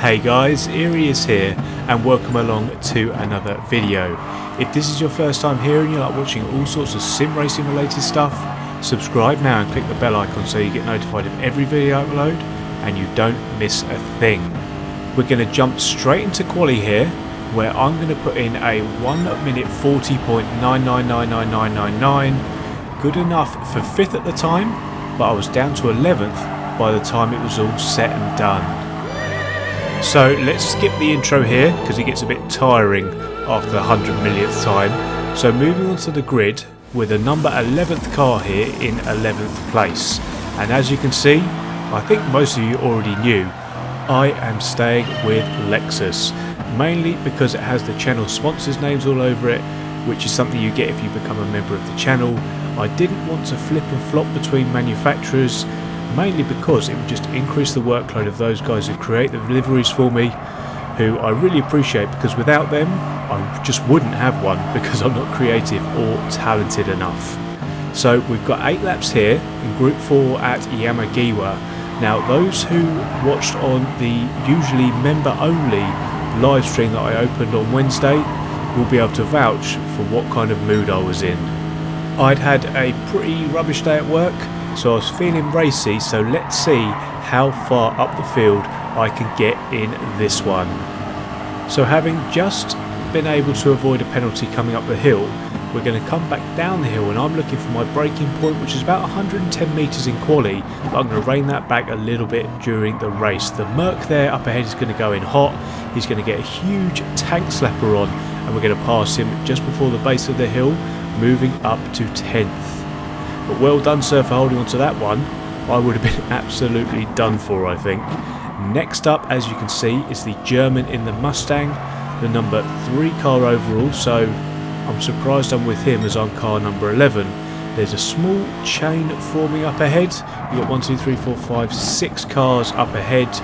Hey guys, Eerie is here and welcome along to another video. If this is your first time here and you like watching all sorts of sim racing related stuff, subscribe now and click the bell icon so you get notified of every video I upload and you don't miss a thing. We're going to jump straight into quali here, where I'm going to put in a 1 minute 40.9999999, good enough for 5th at the time, but I was down to 11th by the time it was all set and done. So let's skip the intro here because it gets a bit tiring after the 100 millionth time. So moving on to the grid with a number 11th car here in 11th place. And as you can see, I think most of you already knew, I am staying with Lexus. Mainly because it has the channel sponsors names all over it, which is something you get if you become a member of the channel. I didn't want to flip and flop between manufacturers, mainly because it would just increase the workload of those guys who create the liveries for me, who I really appreciate, because without them I just wouldn't have one because I'm not creative or talented enough. So we've got 8 laps here in Group 4 at Yamagiwa. Now those who watched on the usually member only live stream that I opened on Wednesday will be able to vouch for what kind of mood I was in. I'd had a pretty rubbish day at work, so I was feeling racy, so let's see how far up the field I can get in this one. So having just been able to avoid a penalty coming up the hill, we're going to come back down the hill and I'm looking for my braking point, which is about 110 metres in quali, but I'm going to rein that back a little bit during the race. The Merc there up ahead is going to go in hot, he's going to get a huge tank slapper on and we're going to pass him just before the base of the hill, moving up to 10th. But well done sir for holding on to that one. I would have been absolutely done for, I think. Next up, as you can see, is the German in the Mustang, the number 3 car overall, so I'm surprised I'm with him as I'm car number 11. There's a small chain forming up ahead. You've got 1, 2, 3, 4, 5, 6 cars up ahead,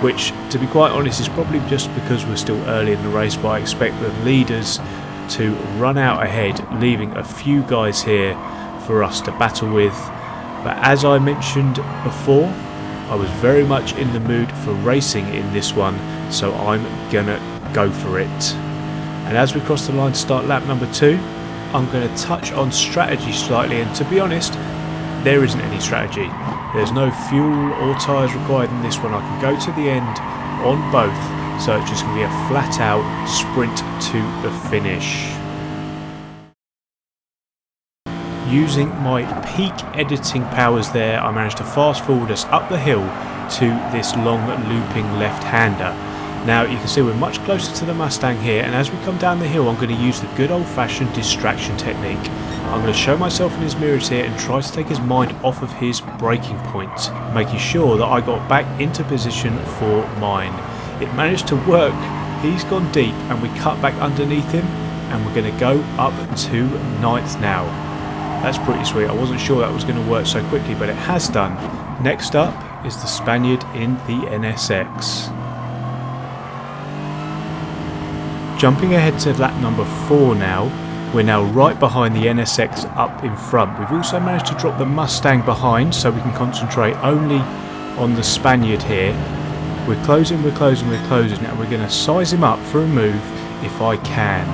which to be quite honest is probably just because we're still early in the race, but I expect the leaders to run out ahead, leaving a few guys here for us to battle with. But as I mentioned before, I was very much in the mood for racing in this one, so I'm gonna go for it. And as we cross the line to start lap number 2, I'm going to touch on strategy slightly, and to be honest, there isn't any strategy. There's no fuel or tyres required in this one. I can go to the end on both, so it's just going to be a flat out sprint to the finish. Using my peak editing powers there, I managed to fast forward us up the hill to this long looping left-hander. Now you can see we're much closer to the Mustang here, and as we come down the hill I'm going to use the good old-fashioned distraction technique. I'm going to show myself in his mirrors here and try to take his mind off of his braking point, making sure that I got back into position for mine. It managed to work. He's gone deep and we cut back underneath him, and we're going to go up to 9th now. That's pretty sweet. I wasn't sure that was going to work so quickly, but it has done. Next up is the Spaniard in the NSX. Jumping ahead to lap number 4 now, we're now right behind the NSX up in front. We've also managed to drop the Mustang behind so we can concentrate only on the Spaniard here. We're closing, and we're going to size him up for a move if I can.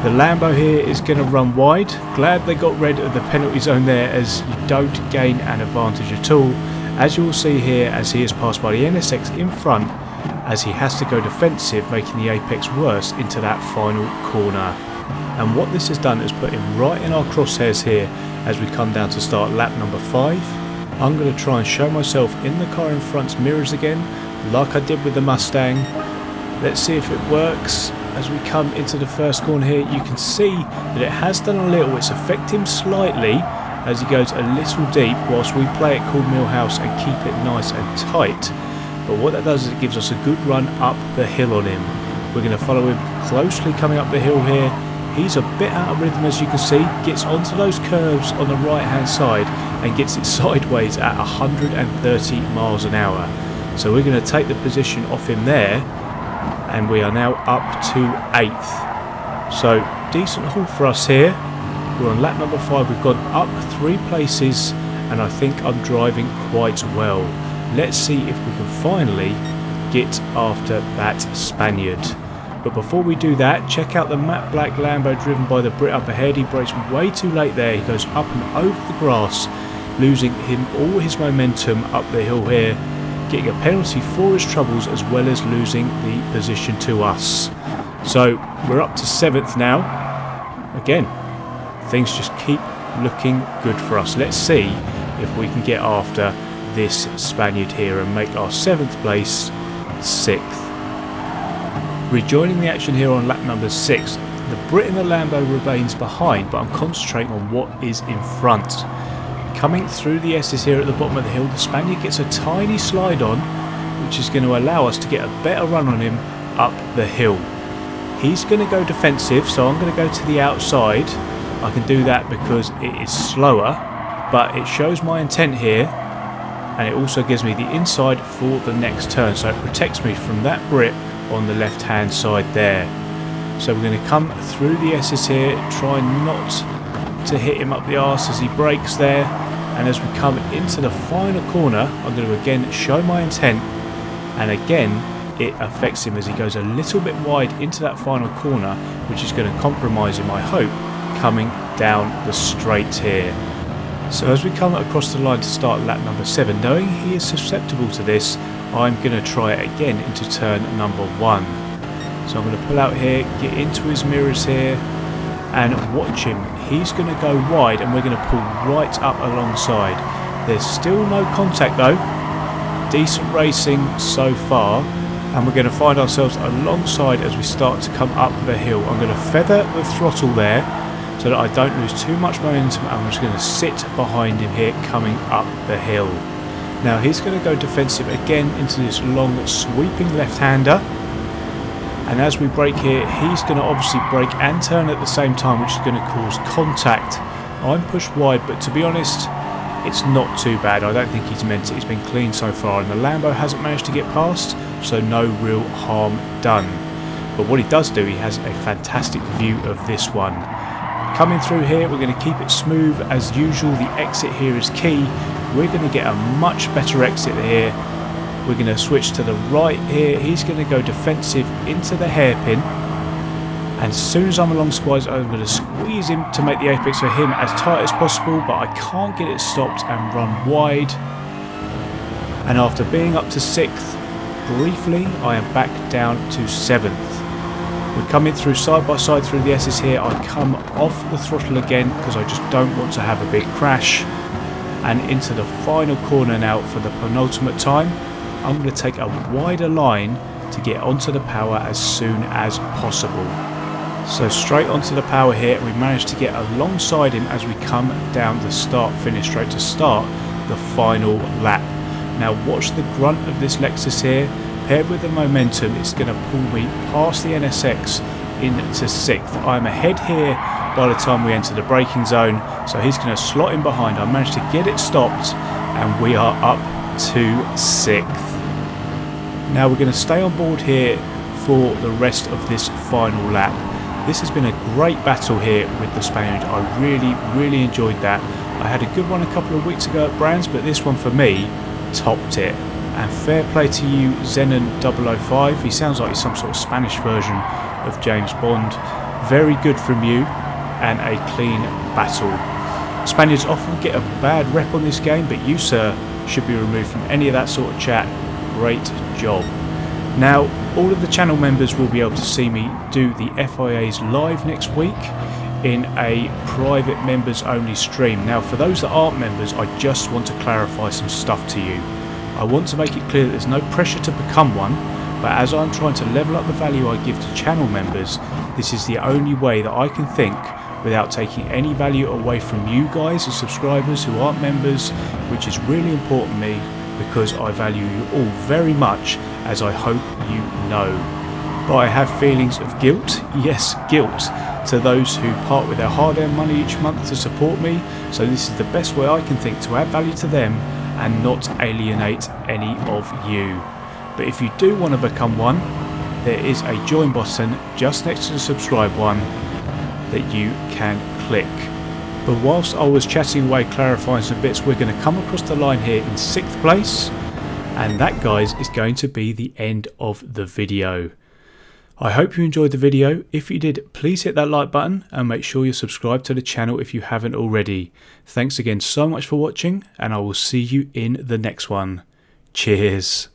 The Lambo here is going to run wide. Glad they got rid of the penalty zone there, as you don't gain an advantage at all. As you will see here, as he is passed by the NSX in front, as he has to go defensive, making the apex worse into that final corner. And what this has done is put him right in our crosshairs here as we come down to start lap number 5. I'm going to try and show myself in the car in front's mirrors again, like I did with the Mustang. Let's see if it works. As we come into the first corner here, you can see that it has done a little. It's affected him slightly as he goes a little deep, whilst we play it cool Millhouse and keep it nice and tight. But what that does is it gives us a good run up the hill on him. We're going to follow him closely coming up the hill here. He's a bit out of rhythm, as you can see. Gets onto those curves on the right hand side and gets it sideways at 130 miles an hour. So we're going to take the position off him there, and we are now up to 8th. So decent haul for us here. We're on lap number 5. We've gone up 3 places and I think I'm driving quite well. Let's see if we can finally get after that Spaniard. But before we do that, check out the matte black Lambo driven by the Brit up ahead. He brakes way too late there. He goes up and over the grass, losing him all his momentum up the hill here, getting a penalty for his troubles as well as losing the position to us. So we're up to 7th now. Again, things just keep looking good for us. Let's see if we can get after this Spaniard here and make our 7th place 6th. Rejoining the action here on lap number 6, the Brit in the Lambo remains behind, but I'm concentrating on what is in front. Coming through the S's here at the bottom of the hill, the Spaniard gets a tiny slide on, which is going to allow us to get a better run on him up the hill. He's going to go defensive, so I'm going to go to the outside. I can do that because it is slower, but it shows my intent here, and it also gives me the inside for the next turn, so it protects me from that Brit on the left hand side there. So we're going to come through the S's here, try not to hit him up the arse as he brakes there, and as we come into the final corner I'm going to again show my intent, and again it affects him as he goes a little bit wide into that final corner, which is going to compromise him, I hope, coming down the straight here. So as we come across the line to start lap number 7, knowing he is susceptible to this, I'm going to try it again into turn number 1. So I'm going to pull out here, get into his mirrors here, and watch him. He's going to go wide and we're going to pull right up alongside. There's still no contact though. Decent racing so far, and we're going to find ourselves alongside as we start to come up the hill. I'm going to feather the throttle there so that I don't lose too much momentum, and I'm just going to sit behind him here coming up the hill. Now he's going to go defensive again into this long sweeping left-hander, and as we brake here he's going to obviously brake and turn at the same time, which is going to cause contact. I'm pushed wide, but to be honest it's not too bad. I don't think he's meant it. He's been clean so far, and the Lambo hasn't managed to get past, so no real harm done. But what he does do, he has a fantastic view of this one. Coming through here, we're going to keep it smooth as usual. The exit here is key. We're going to get a much better exit here. We're going to switch to the right here. He's going to go defensive into the hairpin, and as soon as I'm along squads, I'm going to squeeze him to make the apex for him as tight as possible, but I can't get it stopped and run wide. And after being up to 6th briefly, I am back down to 7th. We're coming through side by side through the S's here. I come off the throttle again because I just don't want to have a big crash. And into the final corner now for the penultimate time. I'm going to take a wider line to get onto the power as soon as possible. So straight onto the power here, we managed to get alongside him as we come down the start finish straight to start the final lap. Now watch the grunt of this Lexus here. Paired with the momentum, it's going to pull me past the NSX into 6th. I'm ahead here by the time we enter the braking zone, so he's going to slot in behind. I managed to get it stopped and we are up to 6th. Now we're going to stay on board here for the rest of this final lap. This has been a great battle here with the Spaniard. I really enjoyed that. I had a good one a couple of weeks ago at Brands, but this one for me topped it. And fair play to you, Zenon005. He sounds like he's some sort of Spanish version of James Bond. Very good from you, and a clean battle. Spaniards often get a bad rep on this game, but you, sir, should be removed from any of that sort of chat. Great job. Now, all of the channel members will be able to see me do the FIAs live next week in a private members only stream. Now, for those that aren't members, I just want to clarify some stuff to you. I want to make it clear that there's no pressure to become one, but as I'm trying to level up the value I give to channel members, this is the only way that I can think without taking any value away from you guys as subscribers who aren't members, which is really important to me because I value you all very much, as I hope you know. But I have feelings of guilt, yes, guilt, to those who part with their hard-earned money each month to support me, so this is the best way I can think to add value to them and not alienate any of you. But if you do want to become one, there is a join button just next to the subscribe one that you can click. But whilst I was chatting away clarifying some bits, we're going to come across the line here in 6th place, And that, guys, is going to be the end of the video. I hope you enjoyed the video. If you did, please hit that like button and make sure you're subscribed to the channel if you haven't already. Thanks again so much for watching, and I will see you in the next one. Cheers.